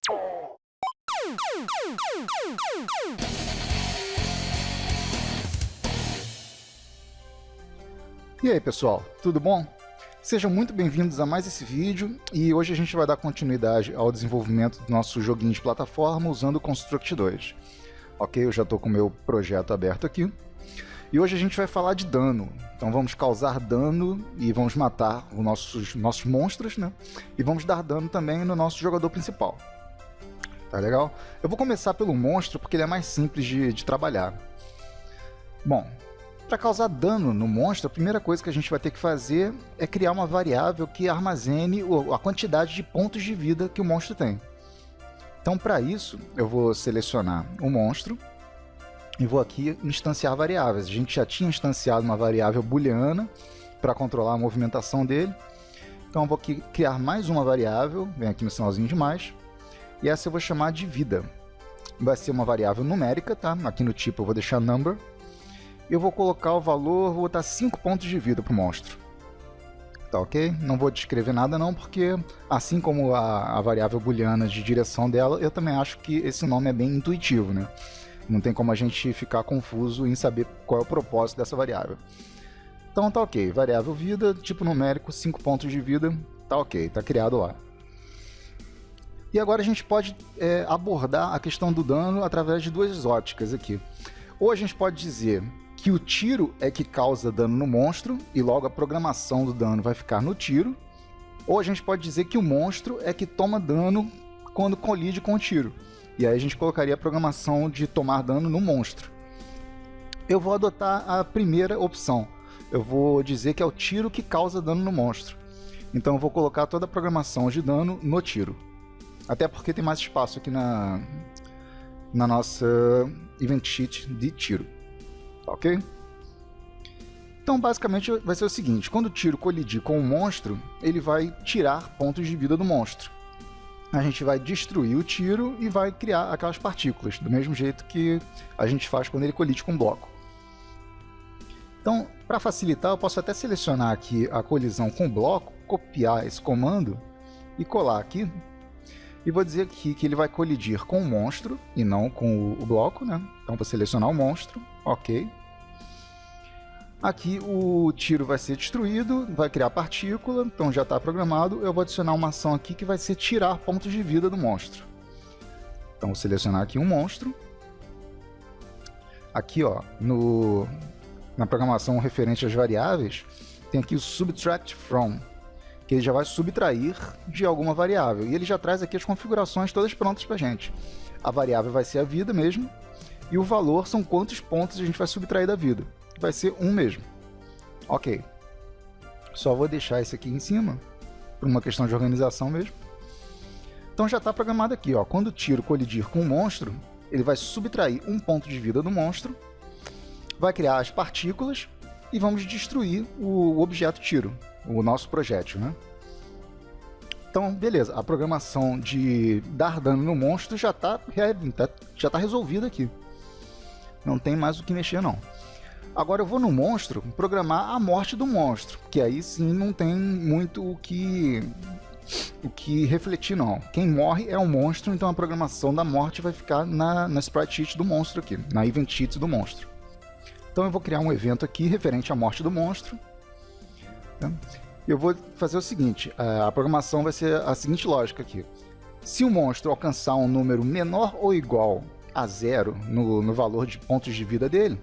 E aí pessoal, tudo bom? Sejam muito bem-vindos a mais esse vídeo e hoje a gente vai dar continuidade ao desenvolvimento do nosso joguinho de plataforma usando o Construct 2. Ok, eu já estou com o meu projeto aberto aqui. E hoje a gente vai falar de dano. Então vamos causar dano e vamos matar os nossos monstros, né? E vamos dar dano também no nosso jogador principal. Tá legal? Eu vou começar pelo monstro porque ele é mais simples de trabalhar. Bom, para causar dano no monstro, a primeira coisa que a gente vai ter que fazer é criar uma variável que armazene a quantidade de pontos de vida que o monstro tem. Então, para isso, eu vou selecionar o monstro e vou aqui instanciar variáveis. A gente já tinha instanciado uma variável booleana para controlar a movimentação dele. Então, eu vou aqui criar mais uma variável, vem aqui no sinalzinho de mais, e essa eu vou chamar de vida. Vai ser uma variável numérica, tá? Aqui no tipo eu vou deixar number. Eu vou colocar o valor, vou botar 5 pontos de vida para o monstro. Tá ok? Não vou descrever nada não, porque assim como a variável booleana de direção dela, eu também acho que esse nome é bem intuitivo, né? Não tem como a gente ficar confuso em saber qual é o propósito dessa variável. Então tá ok, variável vida, tipo numérico, 5 pontos de vida, tá ok, tá criado lá. E agora a gente pode abordar a questão do dano através de duas óticas aqui. Ou a gente pode dizer que o tiro é que causa dano no monstro e logo a programação do dano vai ficar no tiro, ou a gente pode dizer que o monstro é que toma dano quando colide com o tiro, e aí a gente colocaria a programação de tomar dano no monstro. Eu vou adotar a primeira opção, eu vou dizer que é o tiro que causa dano no monstro, então eu vou colocar toda a programação de dano no tiro, até porque tem mais espaço aqui na nossa event sheet de tiro. Ok? Então basicamente vai ser o seguinte, quando o tiro colidir com o monstro, ele vai tirar pontos de vida do monstro. A gente vai destruir o tiro e vai criar aquelas partículas, do mesmo jeito que a gente faz quando ele colide com um bloco. Então, para facilitar, eu posso até selecionar aqui a colisão com o bloco, copiar esse comando e colar aqui. E vou dizer aqui que ele vai colidir com o monstro e não com o bloco, né? Então vou selecionar o monstro, ok. Aqui o tiro vai ser destruído, vai criar partícula, então já está programado. Eu vou adicionar uma ação aqui que vai ser tirar pontos de vida do monstro. Então vou selecionar aqui um monstro. Aqui ó, na programação referente às variáveis, tem aqui o subtract from, que ele já vai subtrair de alguma variável. E ele já traz aqui as configurações todas prontas para a gente. A variável vai ser a vida mesmo, e o valor são quantos pontos a gente vai subtrair da vida. Vai ser 1 mesmo. Ok. Só vou deixar esse aqui em cima, por uma questão de organização mesmo. Então já está programado aqui, ó. Quando o tiro colidir com o monstro, ele vai subtrair 1 ponto de vida do monstro, vai criar as partículas e vamos destruir o objeto tiro, o nosso projétil, né? Então, beleza, a programação de dar dano no monstro já está resolvida aqui. Não tem mais o que mexer, não. Agora eu vou no monstro programar a morte do monstro, que aí sim não tem muito o que refletir, não. Quem morre é o monstro, então a programação da morte vai ficar na sprite sheet do monstro aqui, na event sheet do monstro. Então eu vou criar um evento aqui referente à morte do monstro. Eu vou fazer o seguinte, a programação vai ser a seguinte lógica aqui. Se o monstro alcançar um número menor ou igual a 0 no valor de pontos de vida dele,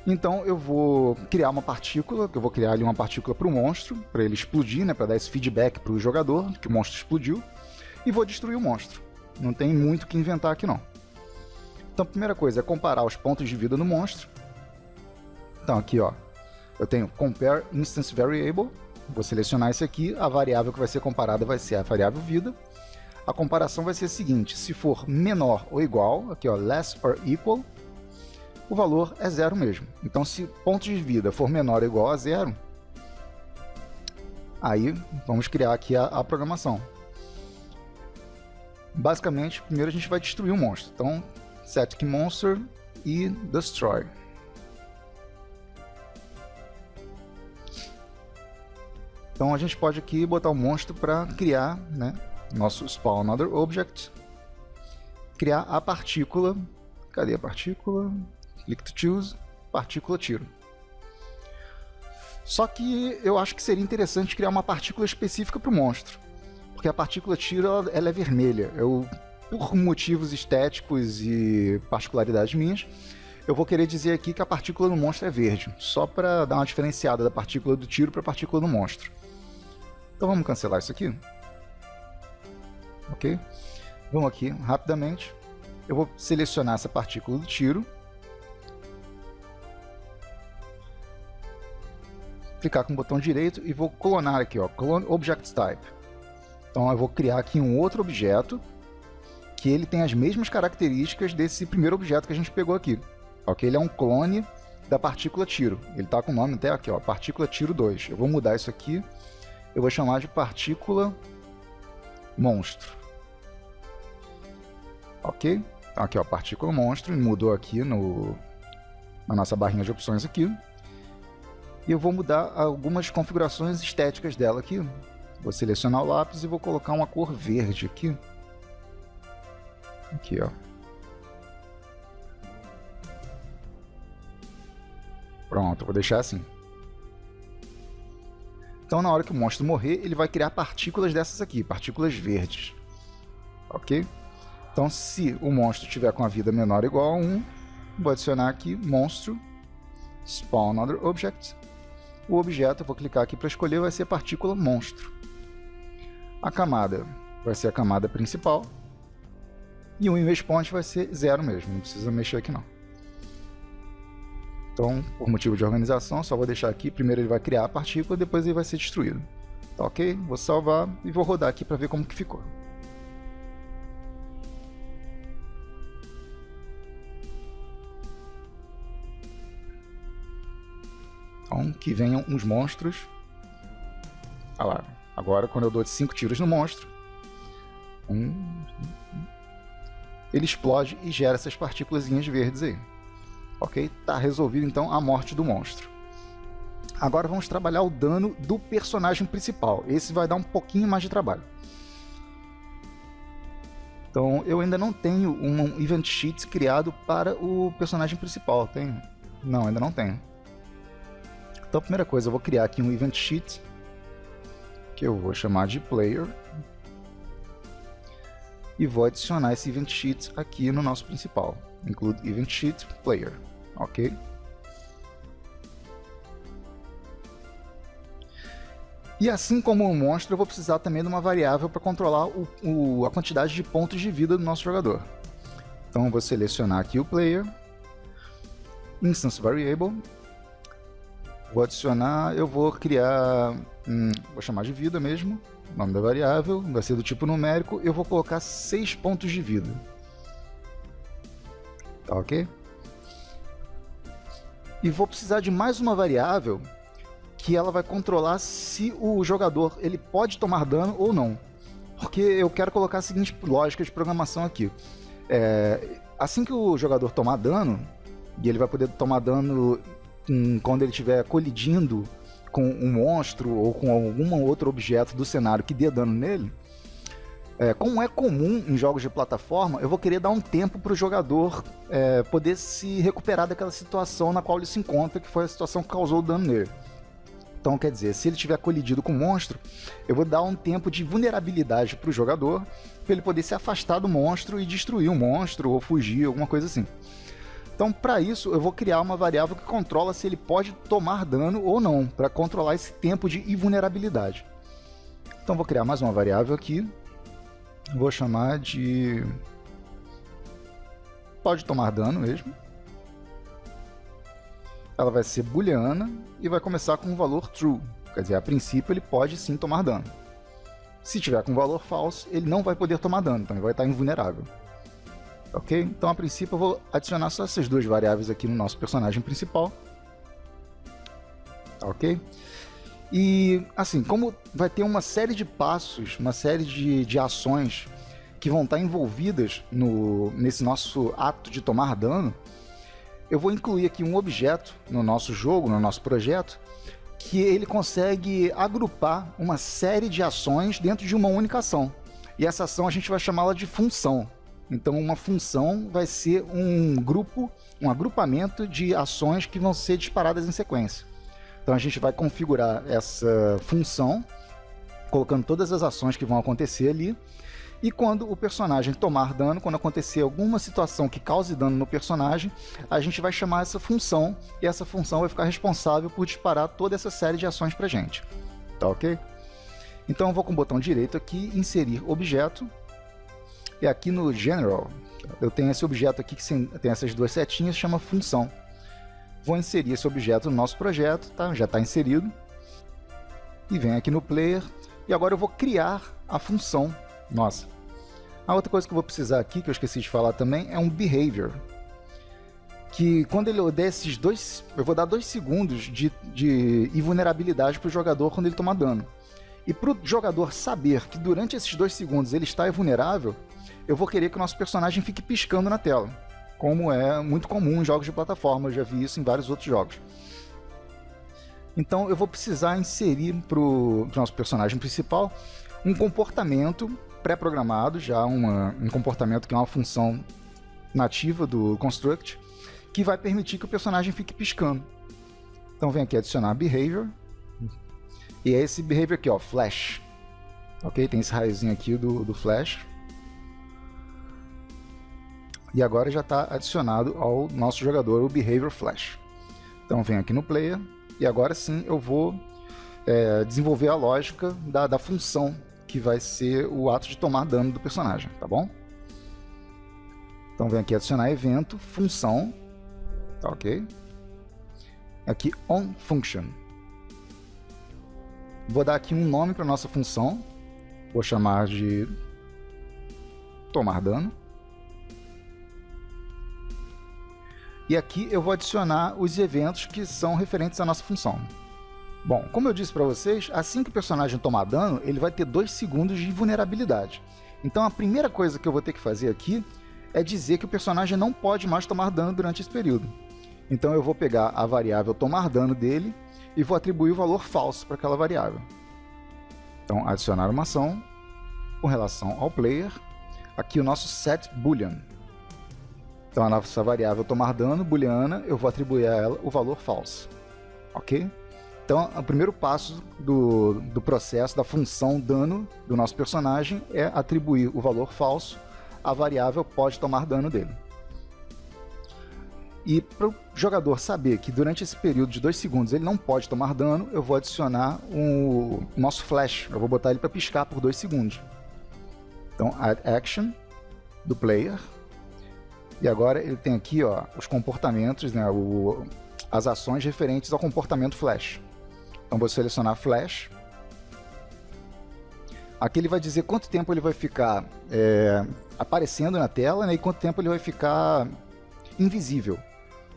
então eu vou criar uma partícula, que eu vou criar ali uma partícula para o monstro, para ele explodir, né, para dar esse feedback para o jogador, que o monstro explodiu, e vou destruir o monstro. Não tem muito o que inventar aqui não. Então a primeira coisa é comparar os pontos de vida no monstro. Então aqui ó, eu tenho compare instance variable, vou selecionar esse aqui, a variável que vai ser comparada vai ser a variável vida. A comparação vai ser a seguinte, se for menor ou igual, aqui ó, less or equal, o valor é 0 mesmo. Então se pontos de vida for menor ou igual a 0, aí vamos criar aqui a programação. Basicamente, primeiro a gente vai destruir o monstro. Então, set monster e destroy. Então a gente pode aqui botar o monstro para criar, né, nosso spawn another object criar a partícula. Cadê a partícula? Click to choose, partícula tiro. Só que eu acho que seria interessante criar uma partícula específica para o monstro, porque a partícula tiro ela é vermelha. Por motivos estéticos e particularidades minhas, eu vou querer dizer aqui que a partícula do monstro é verde, só para dar uma diferenciada da partícula do tiro para a partícula do monstro. Então vamos cancelar isso aqui. Ok? Vamos aqui rapidamente. Eu vou selecionar essa partícula do tiro. Clicar com o botão direito e vou clonar aqui, ó, Clone Object Type. Então eu vou criar aqui um outro objeto que ele tem as mesmas características desse primeiro objeto que a gente pegou aqui. Ok? Ele é um clone da partícula tiro. Ele está com o nome até aqui, ó, partícula tiro 2. Eu vou mudar isso aqui. Eu vou chamar de partícula monstro. Ok? Então aqui, ó, partícula monstro. Mudou aqui na nossa barrinha de opções aqui. E eu vou mudar algumas configurações estéticas dela aqui. Vou selecionar o lápis e vou colocar uma cor verde aqui. Aqui, ó. Pronto, vou deixar assim. Então, na hora que o monstro morrer, ele vai criar partículas dessas aqui, partículas verdes. Ok? Então, se o monstro tiver com a vida menor ou igual a 1, vou adicionar aqui monstro, spawn other object. O objeto, eu vou clicar aqui para escolher, vai ser a partícula monstro. A camada vai ser a camada principal. E o image point vai ser 0 mesmo, não precisa mexer aqui não. Então, por motivo de organização, só vou deixar aqui. Primeiro ele vai criar a partícula, depois ele vai ser destruído. Tá ok? Vou salvar e vou rodar aqui para ver como que ficou. Então, que venham uns monstros. Olha lá. Agora, quando eu dou 5 tiros no monstro, ele explode e gera essas partículas verdes aí. Ok? Tá resolvido então a morte do monstro. Agora vamos trabalhar o dano do personagem principal. Esse vai dar um pouquinho mais de trabalho. Então, eu ainda não tenho um event sheet criado para o personagem principal. Tem? Não, ainda não tenho. Então, a primeira coisa, eu vou criar aqui um event sheet que eu vou chamar de player e vou adicionar esse event sheet aqui no nosso principal. Include event sheet player, ok? E assim como o monstro, eu vou precisar também de uma variável para controlar a quantidade de pontos de vida do nosso jogador. Então eu vou selecionar aqui o player, instance variable. Vou adicionar, eu vou criar, vou chamar de vida mesmo, o nome da variável, vai ser do tipo numérico, eu vou colocar 6 pontos de vida. Tá ok? E vou precisar de mais uma variável que ela vai controlar se o jogador ele pode tomar dano ou não. Porque eu quero colocar a seguinte lógica de programação aqui. Assim que o jogador tomar dano, e ele vai poder tomar dano quando ele estiver colidindo com um monstro ou com algum outro objeto do cenário que dê dano nele, como é comum em jogos de plataforma, eu vou querer dar um tempo para o jogador poder se recuperar daquela situação na qual ele se encontra, que foi a situação que causou o dano nele. Então, quer dizer, se ele tiver colidido com o monstro, eu vou dar um tempo de vulnerabilidade para o jogador, para ele poder se afastar do monstro e destruir o monstro ou fugir, alguma coisa assim. Então, para isso, eu vou criar uma variável que controla se ele pode tomar dano ou não, para controlar esse tempo de invulnerabilidade. Então, vou criar mais uma variável aqui. Vou chamar de pode tomar dano mesmo. Ela vai ser booleana e vai começar com um valor true. Quer dizer, a princípio ele pode sim tomar dano. Se tiver com valor false, ele não vai poder tomar dano, então ele vai estar invulnerável. Ok? Então, a princípio, eu vou adicionar só essas duas variáveis aqui no nosso personagem principal. Ok? E, assim, como vai ter uma série de passos, uma série de ações que vão estar envolvidas nesse nosso ato de tomar dano, eu vou incluir aqui um objeto no nosso jogo, no nosso projeto, que ele consegue agrupar uma série de ações dentro de uma única ação. E essa ação a gente vai chamá-la de função. Então uma função vai ser um grupo, um agrupamento de ações que vão ser disparadas em sequência. Então a gente vai configurar essa função, colocando todas as ações que vão acontecer ali, e quando o personagem tomar dano, quando acontecer alguma situação que cause dano no personagem, a gente vai chamar essa função, e essa função vai ficar responsável por disparar toda essa série de ações pra gente. Tá ok? Então eu vou com o botão direito aqui, inserir objeto, e aqui no General, eu tenho esse objeto aqui que tem essas duas setinhas, chama função. Vou inserir esse objeto no nosso projeto, tá? Já está inserido. E venho aqui no Player, e agora eu vou criar a função nossa. A outra coisa que eu vou precisar aqui, que eu esqueci de falar também, é um Behavior. Que quando ele der esses dois, eu vou dar 2 segundos de invulnerabilidade para o jogador quando ele tomar dano. E para o jogador saber que durante esses 2 segundos ele está invulnerável, eu vou querer que o nosso personagem fique piscando na tela, como é muito comum em jogos de plataforma, eu já vi isso em vários outros jogos. Então eu vou precisar inserir para o nosso personagem principal um comportamento pré-programado, já um comportamento que é uma função nativa do Construct, que vai permitir que o personagem fique piscando. Então vem aqui adicionar Behavior, e é esse Behavior aqui, ó, Flash. Ok? Tem esse raiozinho aqui do Flash. E agora já está adicionado ao nosso jogador o Behavior Flash. Então venho aqui no Player, e agora sim eu vou desenvolver a lógica da função, que vai ser o ato de tomar dano do personagem, tá bom? Então venho aqui adicionar evento, função, tá ok? Aqui onFunction. Vou dar aqui um nome para nossa função, vou chamar de tomar dano. E aqui eu vou adicionar os eventos que são referentes à nossa função. Bom, como eu disse para vocês, assim que o personagem tomar dano, ele vai ter 2 segundos de vulnerabilidade. Então a primeira coisa que eu vou ter que fazer aqui é dizer que o personagem não pode mais tomar dano durante esse período. Então eu vou pegar a variável tomar dano dele e vou atribuir o valor falso para aquela variável. Então adicionar uma ação com relação ao player, aqui o nosso setBoolean. Então a nossa variável tomar dano, booleana, eu vou atribuir a ela o valor falso. Ok? Então, o primeiro passo do processo da função dano do nosso personagem é atribuir o valor falso à variável pode tomar dano dele. E para o jogador saber que durante esse período de 2 segundos ele não pode tomar dano, eu vou adicionar o nosso flash, eu vou botar ele para piscar por 2 segundos. Então, add action do player. E agora ele tem aqui, ó, os comportamentos, né, as ações referentes ao comportamento flash. Então vou selecionar Flash. Aqui ele vai dizer quanto tempo ele vai ficar aparecendo na tela, né, e quanto tempo ele vai ficar invisível.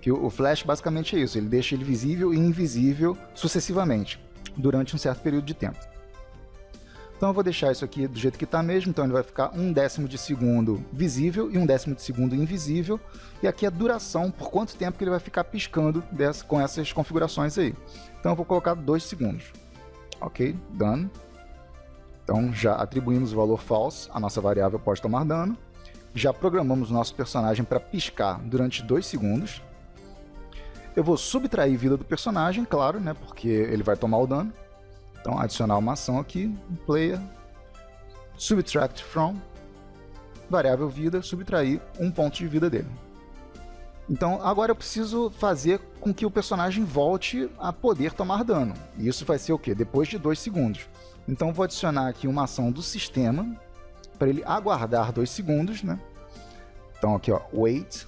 Que o Flash basicamente é isso, ele deixa ele visível e invisível sucessivamente, durante um certo período de tempo. Então eu vou deixar isso aqui do jeito que está mesmo, então ele vai ficar 1/10 de segundo visível e 1/10 de segundo invisível, e aqui a duração, por quanto tempo que ele vai ficar piscando com essas configurações aí. Então eu vou colocar 2 segundos. Ok, done. Então já atribuímos o valor false à nossa variável pode tomar dano, já programamos o nosso personagem para piscar durante 2 segundos. Eu vou subtrair vida do personagem, claro, né, porque ele vai tomar o dano. Então, adicionar uma ação aqui, player, subtract from, variável vida, subtrair 1 ponto de vida dele. Então, agora eu preciso fazer com que o personagem volte a poder tomar dano. E isso vai ser o quê? Depois de 2 segundos. Então, vou adicionar aqui uma ação do sistema, para ele aguardar 2 segundos, né? Então, aqui, ó, wait.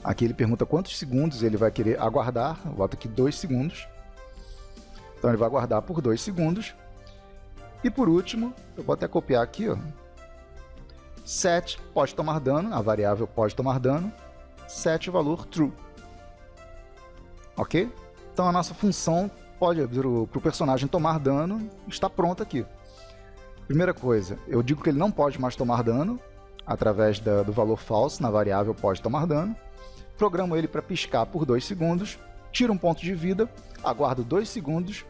Aqui ele pergunta quantos segundos ele vai querer aguardar. Eu boto aqui 2 segundos. Então ele vai aguardar por 2 segundos. E por último, eu vou até copiar aqui, ó, set pode tomar dano, a variável pode tomar dano, set valor true. Ok? Então a nossa função para o personagem tomar dano está pronta aqui. Primeira coisa, eu digo que ele não pode mais tomar dano através do valor false na variável pode tomar dano. Programo ele para piscar por 2 segundos, tiro 1 ponto de vida, aguardo 2 segundos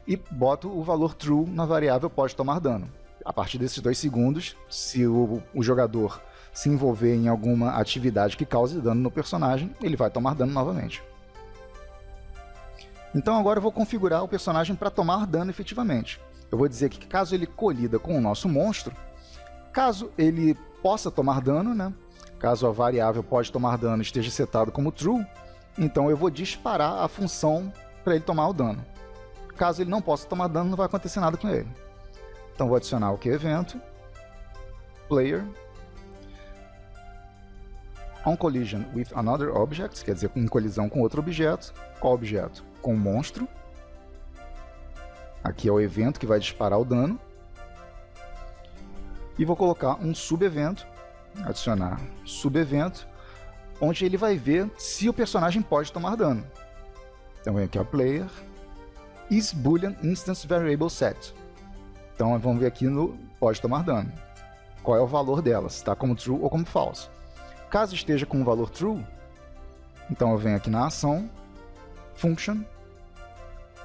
e boto o valor true na variável pode tomar dano. A partir desses 2 segundos, se o jogador se envolver em alguma atividade que cause dano no personagem, ele vai tomar dano novamente. Então agora eu vou configurar o personagem para tomar dano efetivamente. Eu vou dizer que caso ele colida com o nosso monstro, caso ele possa tomar dano, né? Caso a variável pode tomar dano esteja setado como true, então eu vou disparar a função para ele tomar o dano. Caso ele não possa tomar dano, não vai acontecer nada com ele. Então vou adicionar o que evento, player, on collision with another object, quer dizer, em colisão com outro objeto. Qual objeto? Com o monstro. Aqui é o evento que vai disparar o dano. E vou colocar um subevento, adicionar subevento, onde ele vai ver se o personagem pode tomar dano. Então vem aqui o player, is boolean instance variable set. Então vamos ver aqui no pode tomar dano. Qual é o valor dela, se está como true ou como false. Caso esteja com o valor true, então eu venho aqui na ação, function,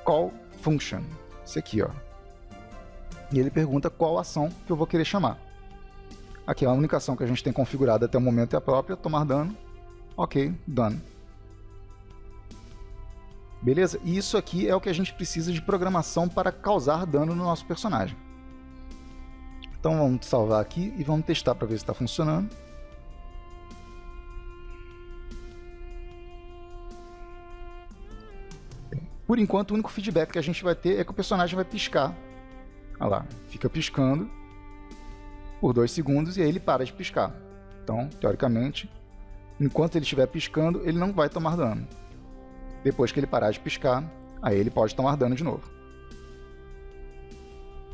call function. Esse aqui, ó. E ele pergunta qual ação que eu vou querer chamar. Aqui a única ação que a gente tem configurada até o momento é a própria, tomar dano. Ok, done. Beleza? E isso aqui é o que a gente precisa de programação para causar dano no nosso personagem. Então vamos salvar aqui e vamos testar para ver se está funcionando. Por enquanto, o único feedback que a gente vai ter é que o personagem vai piscar. Olha lá, fica piscando por 2 segundos e aí ele para de piscar. Então, teoricamente, enquanto ele estiver piscando, ele não vai tomar dano. Depois que ele parar de piscar, aí ele pode tomar dano de novo.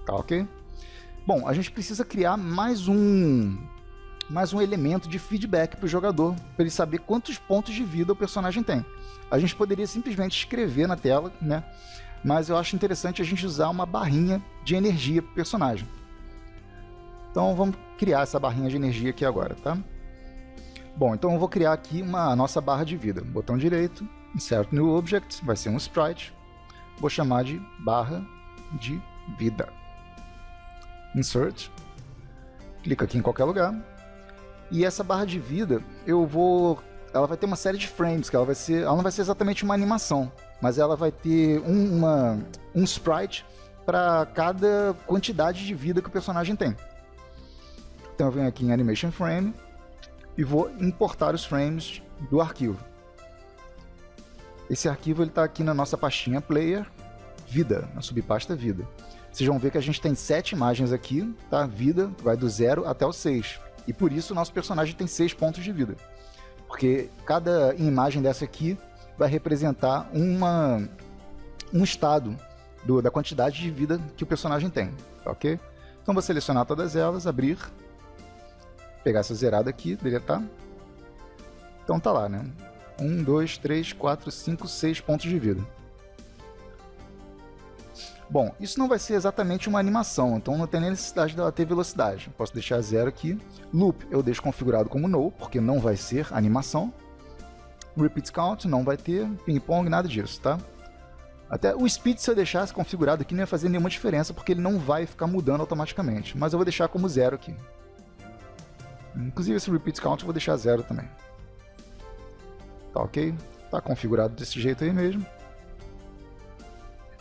Tá ok? Bom, a gente precisa criar mais um elemento de feedback para o jogador, para ele saber quantos pontos de vida o personagem tem. A gente poderia simplesmente escrever na tela, né? Mas eu acho interessante a gente usar uma barrinha de energia para o personagem. Então vamos criar essa barrinha de energia aqui agora, tá? Bom, então eu vou criar aqui a nossa barra de vida. Botão direito, insert new object, vai ser um sprite. Vou chamar de barra de vida. Insert. Clica aqui em qualquer lugar. E essa barra de vida, ela vai ter uma série de frames, que ela não vai ser exatamente uma animação, mas ela vai ter um sprite para cada quantidade de vida que o personagem tem. Então eu venho aqui em Animation Frame e vou importar os frames do arquivo. Esse arquivo está aqui na nossa pastinha Player, Vida, na subpasta Vida. Vocês vão ver que a gente tem 7 imagens aqui, tá? Vida vai do 0 até o 6. E por isso o nosso personagem tem 6 pontos de vida. Porque cada imagem dessa aqui vai representar um estado da quantidade de vida que o personagem tem, ok? Então vou selecionar todas elas, abrir, pegar essa zerada aqui, deletar. Então tá lá, né? 1, 2, 3, 4, 5, 6 pontos de vida. Bom, isso não vai ser exatamente uma animação, então não tem necessidade dela ter velocidade. Posso deixar 0 aqui. Loop eu deixo configurado como no, porque não vai ser animação. Repeat count não vai ter, ping-pong, nada disso, tá? Até o speed, se eu deixasse configurado aqui, não ia fazer nenhuma diferença, porque ele não vai ficar mudando automaticamente. Mas eu vou deixar como 0 aqui. Inclusive esse repeat count eu vou deixar 0 também. Tá ok? Tá configurado desse jeito aí mesmo.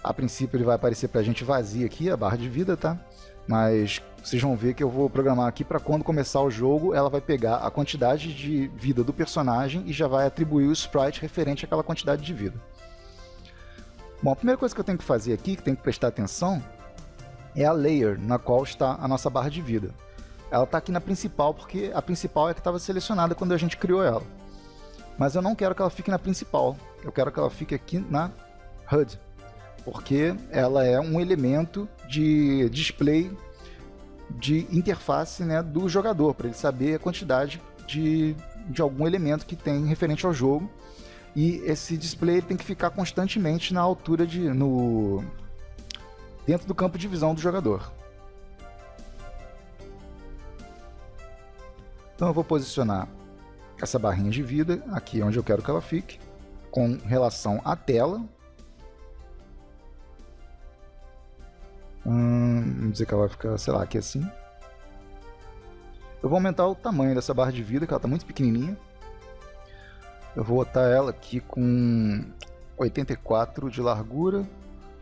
A princípio ele vai aparecer pra gente vazio aqui, a barra de vida, tá? Mas vocês vão ver que eu vou programar aqui para quando começar o jogo, ela vai pegar a quantidade de vida do personagem e já vai atribuir o sprite referente àquela quantidade de vida. Bom, a primeira coisa que eu tenho que fazer aqui, que tem que prestar atenção, é a layer na qual está a nossa barra de vida. Ela está aqui na principal, porque a principal é a que estava selecionada quando a gente criou ela. Mas eu não quero que ela fique na principal, eu quero que ela fique aqui na HUD. Porque ela é um elemento de display de interface, né, do jogador, para ele saber a quantidade de algum elemento que tem referente ao jogo. E esse display tem que ficar constantemente na altura dentro do campo de visão do jogador. Então eu vou posicionar essa barrinha de vida aqui onde eu quero que ela fique, com relação à tela. Vamos dizer que ela vai ficar, sei lá, aqui assim. Eu vou aumentar o tamanho dessa barra de vida, que ela está muito pequenininha. Eu vou botar ela aqui com 84 de largura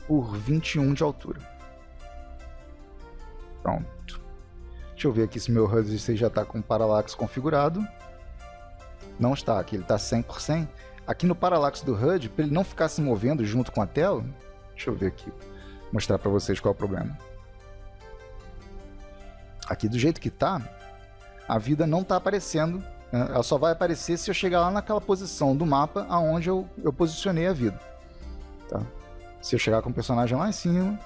por 21 de altura. Pronto. Deixa eu ver aqui se meu HUD já está com o Parallax configurado. Não está, aqui ele está 100%. Aqui no Parallax do HUD, para ele não ficar se movendo junto com a tela, deixa eu ver aqui, mostrar para vocês qual é o problema. Aqui do jeito que está, a vida não está aparecendo, né? Ela só vai aparecer se eu chegar lá naquela posição do mapa aonde eu posicionei a vida. Tá? Se eu chegar com o personagem lá em cima,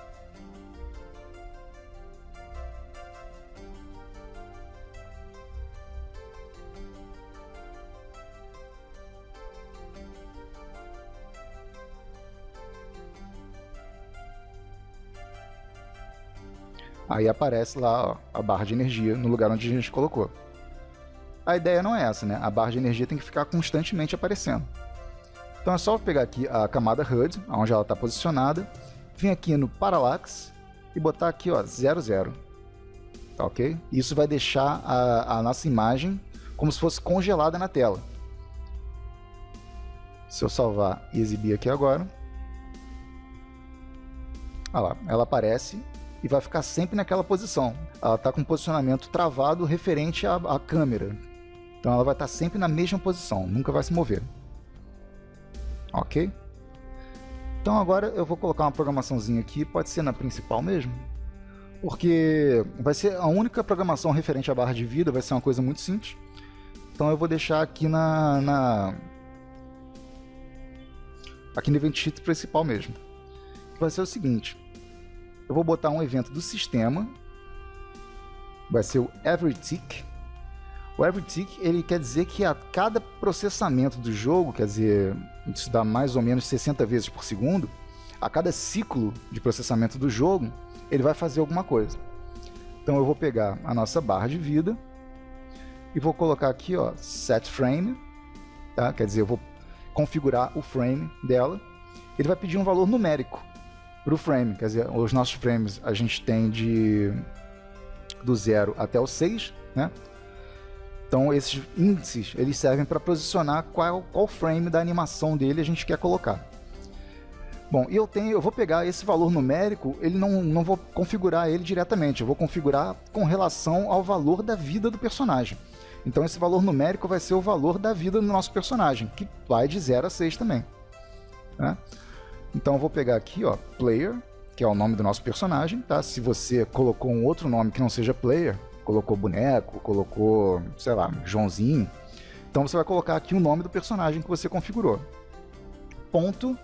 aí aparece lá, ó, a barra de energia no lugar onde a gente colocou. A ideia não é essa, né? A barra de energia tem que ficar constantemente aparecendo. Então é só pegar aqui a camada HUD, onde ela está posicionada, vir aqui no Parallax e botar aqui, ó, 00. Tá ok? Isso vai deixar a nossa imagem como se fosse congelada na tela. Se eu salvar e exibir aqui agora, olha lá, ela aparece e vai ficar sempre naquela posição. Ela está com posicionamento travado referente à câmera. Então ela vai estar sempre na mesma posição, nunca vai se mover. Ok? Então agora eu vou colocar uma programaçãozinha aqui, pode ser na principal mesmo, porque vai ser a única programação referente à barra de vida, vai ser uma coisa muito simples. Então eu vou deixar aqui aqui no Event Sheet principal mesmo. Vai ser o seguinte: eu vou botar um evento do sistema, vai ser o EveryTick. O EveryTick, ele quer dizer que a cada processamento do jogo, quer dizer, isso dá mais ou menos 60 vezes por segundo, a cada ciclo de processamento do jogo, ele vai fazer alguma coisa. Então eu vou pegar a nossa barra de vida e vou colocar aqui, ó, setFrame, tá? Quer dizer, eu vou configurar o frame dela. Ele vai pedir um valor numérico para o frame, quer dizer, os nossos frames a gente tem do 0 até o 6, né? Então esses índices eles servem para posicionar qual frame da animação dele a gente quer colocar. Bom, e eu vou pegar esse valor numérico, ele não vou configurar ele diretamente, eu vou configurar com relação ao valor da vida do personagem. Então esse valor numérico vai ser o valor da vida do nosso personagem, que vai de 0 a 6 também, né? Então eu vou pegar aqui, ó, player, que é o nome do nosso personagem, tá? Se você colocou um outro nome que não seja player, colocou boneco, colocou, sei lá, Joãozinho, então você vai colocar aqui o nome do personagem que você configurou. Ponto,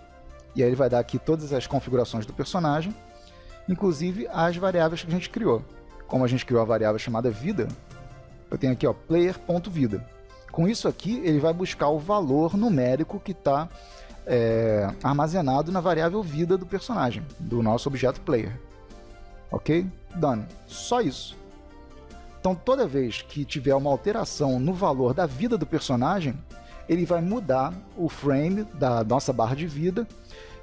e aí ele vai dar aqui todas as configurações do personagem, inclusive as variáveis que a gente criou. Como a gente criou a variável chamada vida, eu tenho aqui, ó, player.vida. Com isso aqui, ele vai buscar o valor numérico que está armazenado na variável vida do personagem, do nosso objeto player. Ok? Done. Só isso. Então toda vez que tiver uma alteração no valor da vida do personagem, ele vai mudar o frame da nossa barra de vida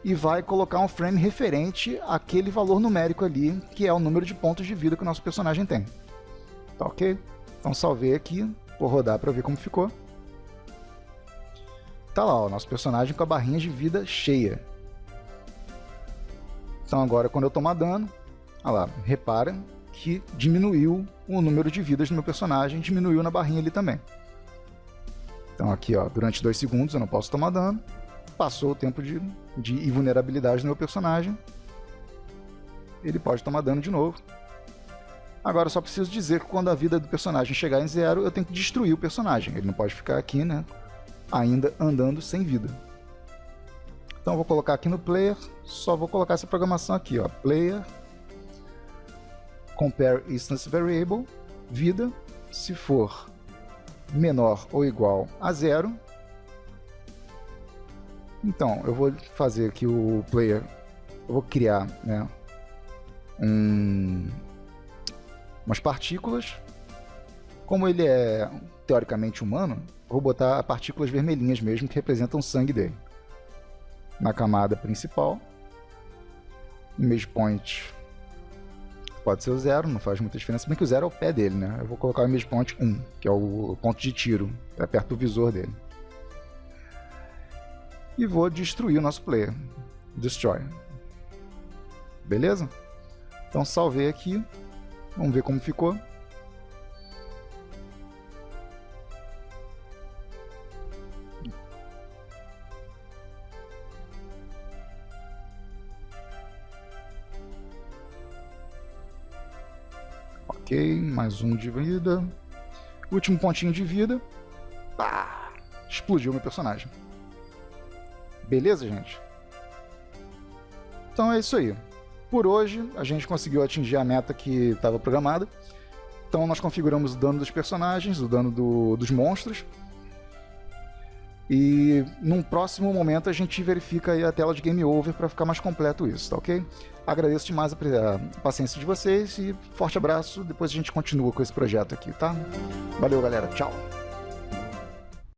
e vai colocar um frame referente àquele valor numérico ali, que é o número de pontos de vida que o nosso personagem tem. Tá ok? Então salvei aqui, vou rodar para ver como ficou. Tá lá, o nosso personagem com a barrinha de vida cheia. Então agora quando eu tomar dano, olha lá, repara que diminuiu o número de vidas do meu personagem, diminuiu na barrinha ali também. Então aqui, ó, durante 2 segundos eu não posso tomar dano, passou o tempo de invulnerabilidade do meu personagem, ele pode tomar dano de novo. Agora eu só preciso dizer que quando a vida do personagem chegar em 0, eu tenho que destruir o personagem, ele não pode ficar aqui, né, ainda andando sem vida. Então eu vou colocar aqui no player, só vou colocar essa programação aqui, ó, player compare instance variable, vida, se for menor ou igual a 0. Então, eu vou fazer aqui o player, eu vou criar, né, umas partículas. Como ele é teoricamente humano, eu vou botar partículas vermelhinhas mesmo, que representam o sangue dele. Na camada principal, image point Pode ser o 0, não faz muita diferença, bem que o 0 é o pé dele, né? Eu vou colocar o image point 1, que é o ponto de tiro, é perto do visor dele. E vou destruir o nosso player. Destroy. Beleza? Então salvei aqui. Vamos ver como ficou. Ok, mais um de vida. Último pontinho de vida. Pá! Explodiu meu personagem. Beleza, gente? Então é isso aí. Por hoje, a gente conseguiu atingir a meta que estava programada. Então nós configuramos o dano dos personagens, o dano dos monstros. E num próximo momento a gente verifica aí a tela de Game Over para ficar mais completo isso, tá ok? Agradeço demais a paciência de vocês e forte abraço. Depois a gente continua com esse projeto aqui, tá? Valeu, galera. Tchau!